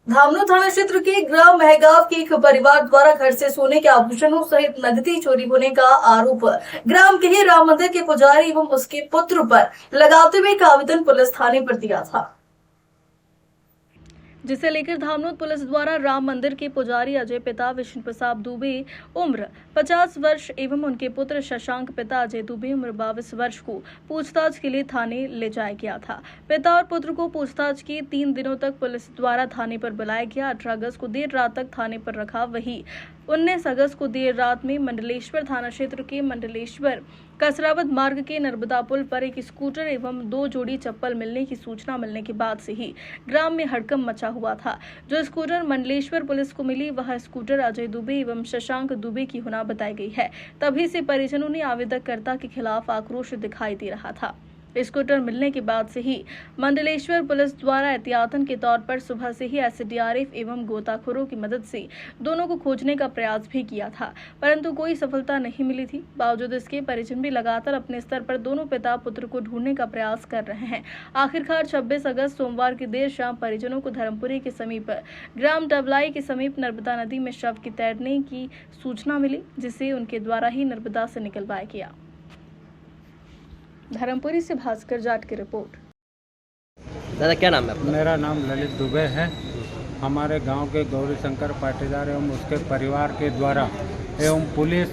धामनू थाना क्षेत्र के ग्राम महगांव के एक परिवार द्वारा घर से सोने के आभूषणों सहित नकदी चोरी होने का आरोप ग्राम के ही राम मंदिर के पुजारी एवं उसके पुत्र पर लगाते हुए एक आवेदन पुलिस थाने पर दिया था, जिसे लेकर धामनोद पुलिस द्वारा राम मंदिर के पुजारी अजय पिता विष्णु प्रसाद दुबे उम्र 50 वर्ष एवं उनके पुत्र शशांक पिता अजय दुबे उम्र 22 वर्ष को पूछताछ के लिए थाने ले जाया गया था। पिता और पुत्र को पूछताछ के 3 दिनों तक पुलिस द्वारा थाने पर बुलाया गया। 18 अगस्त को देर रात तक थाने पर रखा। वही 19 अगस्त को देर रात में मंडलेश्वर थाना क्षेत्र के मंडलेश्वर कसरावत मार्ग के नर्मदा पुल पर एक स्कूटर एवं 2 जोड़ी चप्पल मिलने की सूचना मिलने के बाद से ही ग्राम में हड़कंप मचा हुआ था। जो स्कूटर मंडलेश्वर पुलिस को मिली वह स्कूटर अजय दुबे एवं शशांक दुबे की होना बताई गई है। तभी से परिजनों ने आवेदककर्ता के खिलाफ आक्रोश दिखाई दे रहा था। स्कूटर मिलने के बाद से ही मंडलेश्वर पुलिस द्वारा एहतियातन के तौर पर सुबह से ही एसडीआरएफ एवं गोताखोरों की मदद से दोनों को खोजने का प्रयास भी किया था, परंतु कोई सफलता नहीं मिली थी। बावजूद इसके परिजन भी लगातार अपने स्तर पर दोनों पिता पुत्र को ढूंढने का प्रयास कर रहे हैं। आखिरकार 26 अगस्त सोमवार की देर शाम परिजनों को धर्मपुरी के समीप ग्राम डबलाई के समीप नर्मदा नदी में शव की तैरने की सूचना मिली, जिसे उनके द्वारा ही नर्मदा से निकलवाया गया। धर्मपुरी से भास्कर जाट की रिपोर्ट। दादा क्या नाम है आपका? मेरा नाम ललित दुबे है। हमारे गांव के गौरी शंकर पाटीदार एवं उसके परिवार के द्वारा एवं पुलिस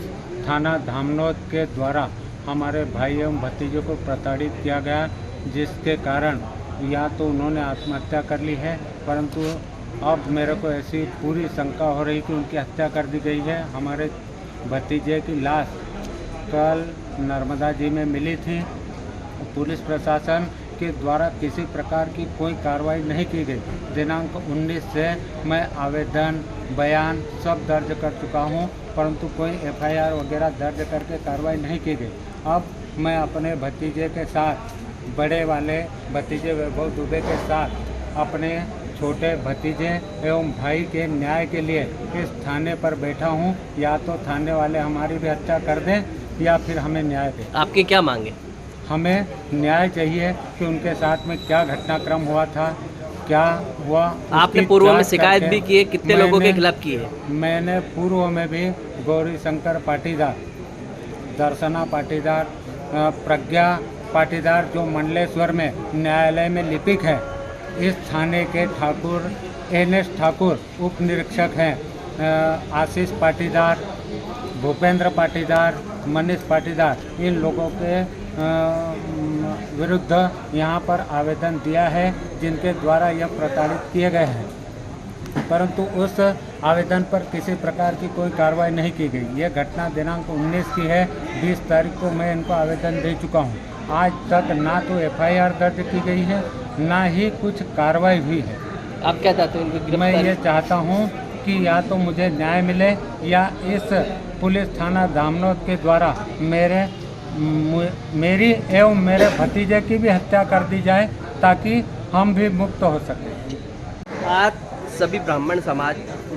थाना धामनोद के द्वारा हमारे भाई एवं भतीजे को प्रताड़ित किया गया, जिसके कारण या तो उन्होंने आत्महत्या कर ली है, परंतु अब मेरे को ऐसी पूरी शंका हो रही कि उनकी हत्या कर दी गई है। हमारे भतीजे की लाश कल नर्मदा जी में मिली थी। पुलिस प्रशासन के द्वारा किसी प्रकार की कोई कार्रवाई नहीं की गई। दिनांक 19 से मैं आवेदन बयान सब दर्ज कर चुका हूं, परंतु कोई एफआईआर वगैरह दर्ज करके कार्रवाई नहीं की गई। अब मैं अपने भतीजे के साथ, बड़े वाले भतीजे वैभव दुबे के साथ अपने छोटे भतीजे एवं भाई के न्याय के लिए इस थाने पर बैठा हूं। या तो थाने वाले हमारी भी हत्या कर दें या फिर हमें न्याय दें। आपकी क्या मांगे? हमें न्याय चाहिए कि उनके साथ में क्या घटनाक्रम हुआ था, क्या हुआ। आपने पूर्व में शिकायत भी की है? कितने लोगों के खिलाफ की है? मैंने पूर्व में भी गौरी शंकर पाटीदार, दर्शना पाटीदार, प्रज्ञा पाटीदार जो मंडलेश्वर में न्यायालय में लिपिक है, इस थाने के ठाकुर NS ठाकुर उप निरीक्षक हैं, आशीष पाटीदार, भूपेंद्र पाटीदार, मनीष पाटीदार, इन लोगों के विरुद्ध यहाँ पर आवेदन दिया है, जिनके द्वारा यह प्रताड़ित किए गए हैं, परंतु उस आवेदन पर किसी प्रकार की कोई कार्रवाई नहीं की गई। यह घटना दिनांक 19 की है। 20 तारीख को मैं इनको आवेदन दे चुका हूँ। आज तक ना तो एफआईआर दर्ज की गई है, ना ही कुछ कार्रवाई हुई है। आप क्या चाहते हैं? मैं ये चाहता हूँ कि या तो मुझे न्याय मिले या इस पुलिस थाना धामनोद के द्वारा मेरी एवं मेरे भतीजे की भी हत्या कर दी जाए, ताकि हम भी मुक्त हो सकें। आज सभी ब्राह्मण समाज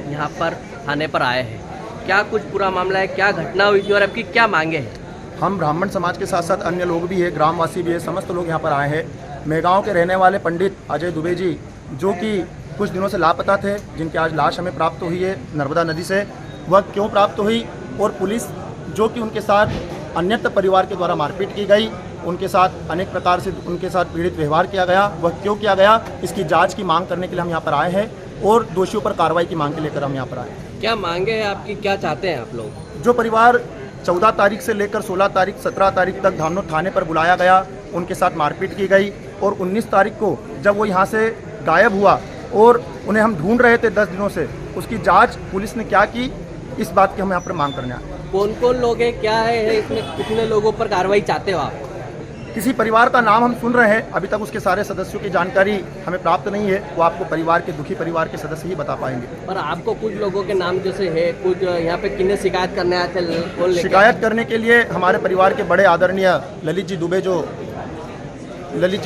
यहाँ पर थाने पर आए हैं, क्या कुछ पूरा मामला है, क्या घटना हुई थी और आपकी क्या मांगे हैं? हम ब्राह्मण समाज के साथ साथ अन्य लोग भी है, ग्रामवासी भी है, समस्त लोग यहाँ पर आए हैं। मेगांव के रहने वाले पंडित अजय दुबे जी, जो कि कुछ दिनों से लापता थे, जिनकी आज लाश हमें प्राप्त हुई है नर्मदा नदी से। वह क्यों प्राप्त हुई और पुलिस जो कि उनके साथ अन्यत्र परिवार के द्वारा मारपीट की गई, उनके साथ अनेक प्रकार से उनके साथ पीड़ित व्यवहार किया गया, वह क्यों किया गया, इसकी जांच की मांग करने के लिए हम यहाँ पर आए हैं और दोषियों पर कार्रवाई की मांग के लेकर हम यहाँ पर आए हैं। क्या मांगे हैं आपकी, क्या चाहते हैं आप लोग? जो परिवार 14 तारीख से लेकर 16 तारीख 17 तारीख तक धामनोद थाने पर बुलाया गया, उनके साथ मारपीट की गई और 19 तारीख को जब वो यहाँ से गायब हुआ और उन्हें हम ढूंढ रहे थे 10 दिनों से, उसकी जांच पुलिस ने क्या की, इस बात की हम यहाँ पर मांग करने आए। कौन कौन लोग हैं, क्या है इसमें, कितने लोगों पर कार्रवाई चाहते हो आप? किसी परिवार का नाम हम सुन रहे हैं, अभी तक उसके सारे सदस्यों की जानकारी हमें प्राप्त नहीं है। वो आपको परिवार के दुखी परिवार के सदस्य ही बता पाएंगे। पर आपको कुछ लोगों के नाम जैसे है, कुछ यहाँ पे किन्हें शिकायत करने आए थे? कौन शिकायत करने के लिए हमारे परिवार के बड़े आदरणीय ललित जी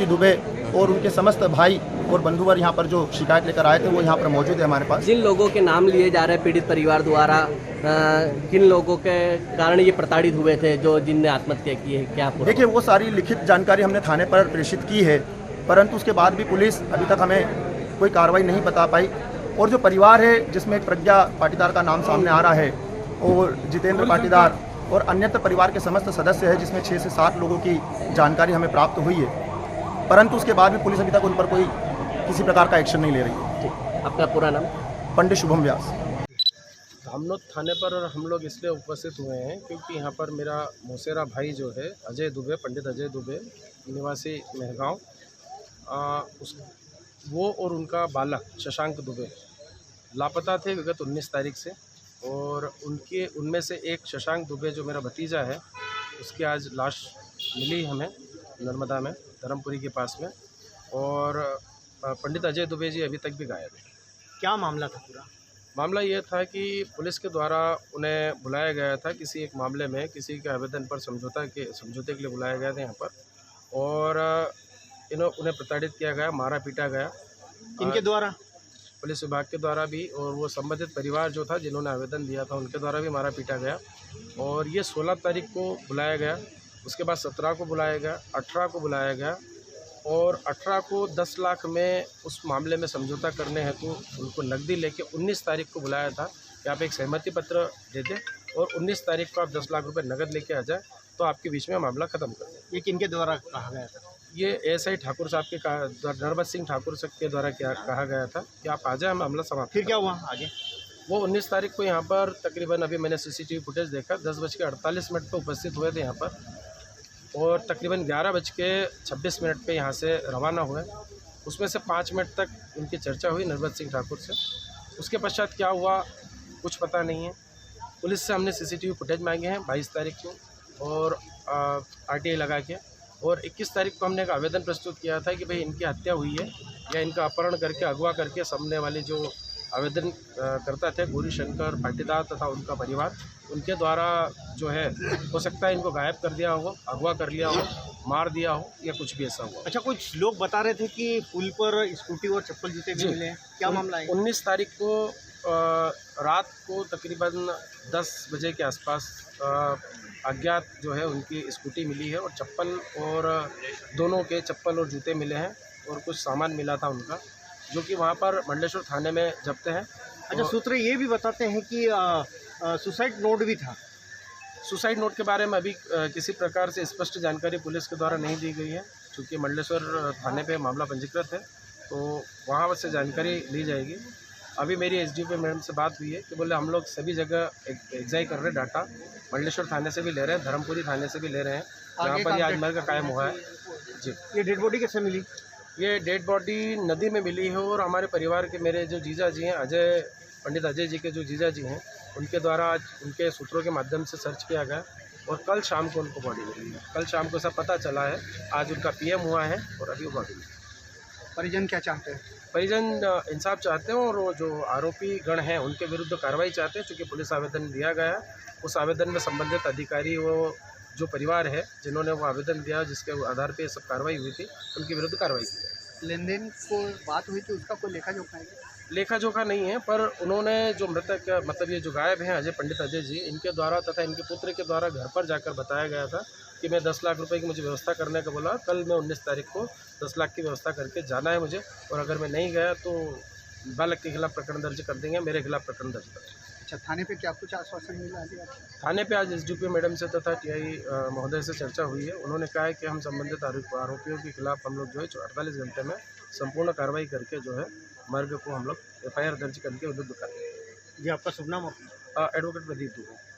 दुबे और उनके समस्त भाई और बंधुवर यहाँ पर जो शिकायत लेकर आए थे, वो यहाँ पर मौजूद है हमारे पास। जिन लोगों के नाम लिए जा रहे हैं पीड़ित परिवार द्वारा, किन लोगों के कारण ये प्रताड़ित हुए थे, जो जिनने आत्महत्या की है, क्या? देखिए, वो सारी लिखित जानकारी हमने थाने पर प्रेषित की है, परंतु उसके बाद भी पुलिस अभी तक हमें कोई कार्रवाई नहीं बता पाई। और जो परिवार है जिसमें एक प्रज्ञा पाटीदार का नाम सामने आ रहा है और जितेंद्र पाटीदार और अन्यत्र परिवार के समस्त सदस्य हैं, जिसमें 6 से 7 लोगों की जानकारी हमें प्राप्त हुई है, परंतु उसके बाद भी पुलिस अभी तक उन पर कोई किसी प्रकार का एक्शन नहीं ले रही है। ठीक, आपका पूरा नाम? पंडित शुभम व्यास। धामनोद थाने पर हम लोग इसलिए उपस्थित हुए हैं क्योंकि यहाँ पर मेरा मौसेरा भाई जो है अजय दुबे, पंडित अजय दुबे, निवासी मेहगांव, वो और उनका बालक शशांक दुबे लापता थे विगत 19 तारीख से। और उनमें से एक शशांक दुबे जो मेरा भतीजा है, उसकी आज लाश मिली हमें नर्मदा में, धर्मपुरी के पास में। और पंडित अजय दुबे जी अभी तक भी गायब है। क्या मामला था पूरा? मामला ये था कि पुलिस के द्वारा उन्हें बुलाया गया था किसी एक मामले में, किसी के आवेदन पर समझौते के लिए बुलाया गया था यहाँ पर, और उन्हें प्रताड़ित किया गया, मारा पीटा गया। इनके द्वारा? पुलिस विभाग के द्वारा भी, और वो संबंधित परिवार जो था जिन्होंने आवेदन दिया था उनके द्वारा भी मारा पीटा गया। और ये 16 तारीख को बुलाया गया, उसके बाद 17 को बुलाया गया, 18 को बुलाया गया, और 18 को 10 लाख में उस मामले में समझौता करने हेतु उनको नकदी लेके 19 तारीख को बुलाया था कि आप एक सहमति पत्र दे दें और 19 तारीख को आप 10 लाख रुपए नकद लेके आ जाए तो आपके बीच में मामला ख़त्म कर दें। ये किनके द्वारा कहा गया था? ये एएसआई ठाकुर साहब के नरबत सिंह ठाकुर साहब के द्वारा कहा गया था कि आप आ जाए, मामला समाप्त। फिर क्या हुआ आगे? वो 19 तारीख को यहाँ पर तकरीबन, अभी मैंने CCTV फुटेज देखा, 10:48 पर उपस्थित हुए थे यहाँ पर, और तकरीबन 11:26 पे यहाँ से रवाना हुए। उसमें से 5 मिनट तक उनकी चर्चा हुई नरबत सिंह ठाकुर से। उसके पश्चात क्या हुआ कुछ पता नहीं है। पुलिस से हमने CCTV फुटेज मांगे हैं 22 तारीख को और RTI लगा के, और 21 तारीख को हमने एक आवेदन प्रस्तुत किया था कि भाई इनकी हत्या हुई है या इनका अपहरण करके, अगवा करके, सामने वाले जो आवेदन करता थे गौरी शंकर पाटीदार तथा उनका परिवार, उनके द्वारा जो है हो सकता है इनको गायब कर दिया हो, अगवा कर लिया हो, मार दिया हो, या कुछ भी ऐसा हुआ। अच्छा, कुछ लोग बता रहे थे कि पुल पर स्कूटी और चप्पल जूते भी मिले हैं, क्या मामला है? 19 तारीख को रात को तकरीबन 10 बजे के आसपास अज्ञात जो है उनकी स्कूटी मिली है, और चप्पल, और दोनों के चप्पल और जूते मिले हैं, और कुछ सामान मिला था उनका जो कि वहाँ पर मंडलेश्वर थाने में जब्त है। अच्छा, सूत्र ये भी बताते हैं कि सुसाइड नोट भी था। सुसाइड नोट के बारे में अभी किसी प्रकार से स्पष्ट जानकारी पुलिस के द्वारा नहीं दी गई है, क्योंकि मंडलेश्वर थाने पे मामला पंजीकृत है, तो वहाँ से जानकारी ली जाएगी। अभी मेरी SDPO मैडम से बात हुई है कि बोले हम लोग सभी जगह एग्जाई कर रहे हैं डाटा, मंडलेश्वर थाने से भी ले रहे हैं, धर्मपुरी थाने से भी ले रहे हैं, जहाँ पर ये आज मर्ग कायम हुआ है। जी, ये डेड बॉडी कैसे मिली? ये डेड बॉडी नदी में मिली है, और हमारे परिवार के मेरे जो जीजा जी हैं, पंडित अजय जी के जो जीजा जी हैं, उनके द्वारा आज उनके सूत्रों के माध्यम से सर्च किया गया, और कल शाम को उनको बॉडी मिली है। कल शाम को सब पता चला है, आज उनका PM हुआ है और अभी वो बॉडी मिली। परिजन क्या चाहते हैं? परिजन इंसाफ चाहते हैं, और वो जो आरोपी गण हैं उनके विरुद्ध कार्रवाई चाहते हैं, क्योंकि पुलिस आवेदन दिया गया है, उस आवेदन में संबंधित अधिकारी, वो जो परिवार है जिन्होंने वो आवेदन दिया जिसके आधार पे सब कार्रवाई हुई थी, उनके विरुद्ध कार्रवाई की जाए। लेन देन को बात हुई थी, उसका कोई लेखा जोखा है? लेखा जोखा नहीं है, पर उन्होंने जो मृतक, मतलब ये जो गायब हैं पंडित अजय जी, इनके द्वारा तथा इनके पुत्र के द्वारा घर पर जाकर बताया गया था कि मैं 10 लाख रुपए की मुझे व्यवस्था करने का बोला, कल मैं 19 तारीख को 10 लाख की व्यवस्था करके जाना है मुझे, और अगर मैं नहीं गया तो बालक के खिलाफ प्रकरण दर्ज कर देंगे, मेरे खिलाफ प्रकरण दर्ज कर देंगे। अच्छा, थाने पे क्या कुछ आश्वासन मिला? थाने पे आज SDPO मैडम से तथा TI महोदय से चर्चा हुई है। उन्होंने कहा है कि हम संबंधित आरोपियों के खिलाफ हम लोग जो है 48 घंटे में संपूर्ण कार्रवाई करके जो है मर्ग को हम लोग FIR दर्ज करके विरुद्ध करेंगे। जी, आपका शुभ नाम? एडवोकेट प्रदीप दुबे।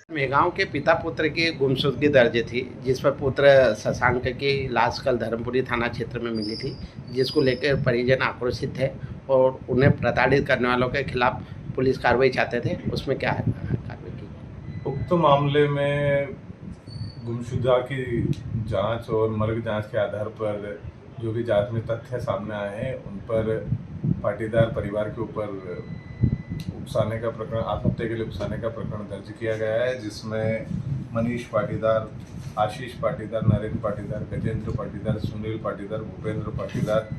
मेगांव के पिता पुत्र की गुमशुदगी दर्ज थी, जिस पर पुत्र शशांक की लाश कल धर्मपुरी थाना क्षेत्र में मिली थी, जिसको लेकर परिजन आक्रोशित थे और उन्हें प्रताड़ित करने वालों के खिलाफ पुलिस कार्रवाई चाहते थे। उसमें क्या कार्रवाई की? उक्त मामले में गुमशुदा की जांच और मर्ग जांच के आधार पर जो भी जांच में तथ्य सामने आए हैं, उन पर पाटीदार परिवार के ऊपर उकसाने का प्रकरण, आत्महत्या के लिए उकसाने का प्रकरण दर्ज किया गया है, जिसमें मनीष पाटीदार, आशीष पाटीदार, नरेंद्र पाटीदार, गजेंद्र पाटीदार, सुनील पाटीदार, भूपेंद्र पाटीदार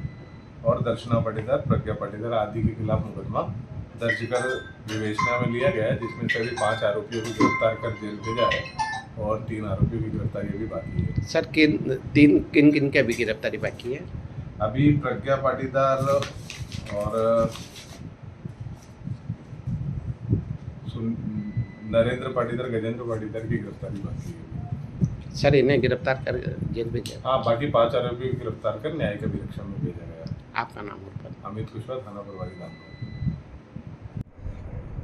और दर्शना पाटीदार, प्रज्ञा पाटीदार आदि के खिलाफ मुकदमा दर्ज कर विवेचना में लिया गया है, जिसमें सभी 5 आरोपियों को गिरफ्तार कर जेल भेजा है और 3 आरोपियों की गिरफ्तारी अभी बाकी है। सर, किन की अभी गिरफ्तारी बाकी है? अभी प्रज्ञा पाटीदार और नरेंद्र पाटीदार गजेंद्र पाटीदार की गिरफ्तारी बाकी है। सर इन्हें गिरफ्तार कर जेल भेजा। हाँ, बाकी 5 आरोपियों को गिरफ्तार कर न्यायिक अभिरक्षा में भेजा गया। आपका नाम और पता? अमित कुशवाहा, थाना प्रभारी दामोदर।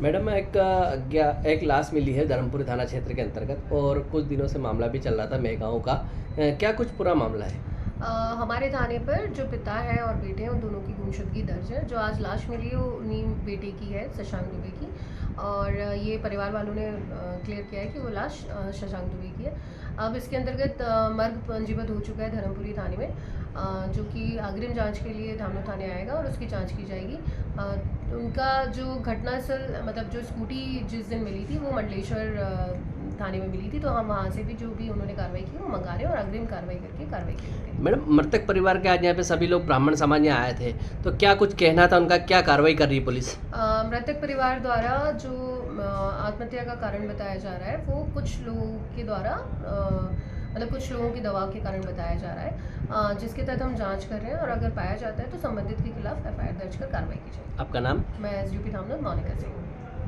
मैडम एक लाश मिली है धर्मपुरी थाना क्षेत्र के अंतर्गत और कुछ दिनों से मामला भी चल रहा था मेहगांव का, क्या कुछ पूरा मामला है? हमारे थाने पर जो पिता है और बेटे हैं उन दोनों की गुमशुदगी दर्ज है। जो आज लाश मिली है वो उन्हीं बेटे की है, शशांक दुबे की, और ये परिवार वालों ने क्लियर किया है कि वो लाश शशांक दुबे की है। अब इसके अंतर्गत मर्ग पंजीबद्ध हो चुका है धर्मपुरी थाने में, जो कि अग्रिम जांच के लिए धामनोद थाने आएगा और उसकी जांच की जाएगी। उनका जो घटनास्थल मतलब जो स्कूटी जिस दिन मिली थी वो मंडलेश्वर थाने में मिली थी, तो हम वहाँ से भी जो भी उन्होंने कार्रवाई की वो मंगा रहे हैं और अग्रिम कार्रवाई करके कार्रवाई की। मैडम, मृतक परिवार के आज यहाँ पे सभी लोग ब्राह्मण समाज यहाँ आए थे, तो क्या कुछ कहना था उनका, क्या कार्रवाई कर रही है पुलिस? मृतक परिवार द्वारा जो आत्महत्या का कारण बताया जा रहा है वो कुछ लोगों के द्वारा मतलब कुछ लोगों के दबाव के कारण बताया जा रहा है, जिसके तहत हम जांच कर रहे हैं और अगर पाया जाता है तो संबंधित के खिलाफ FIR दर्ज कर कार्रवाई की जाएगी। आपका नाम? मैं SDP धामनोद मोनिका सिंह।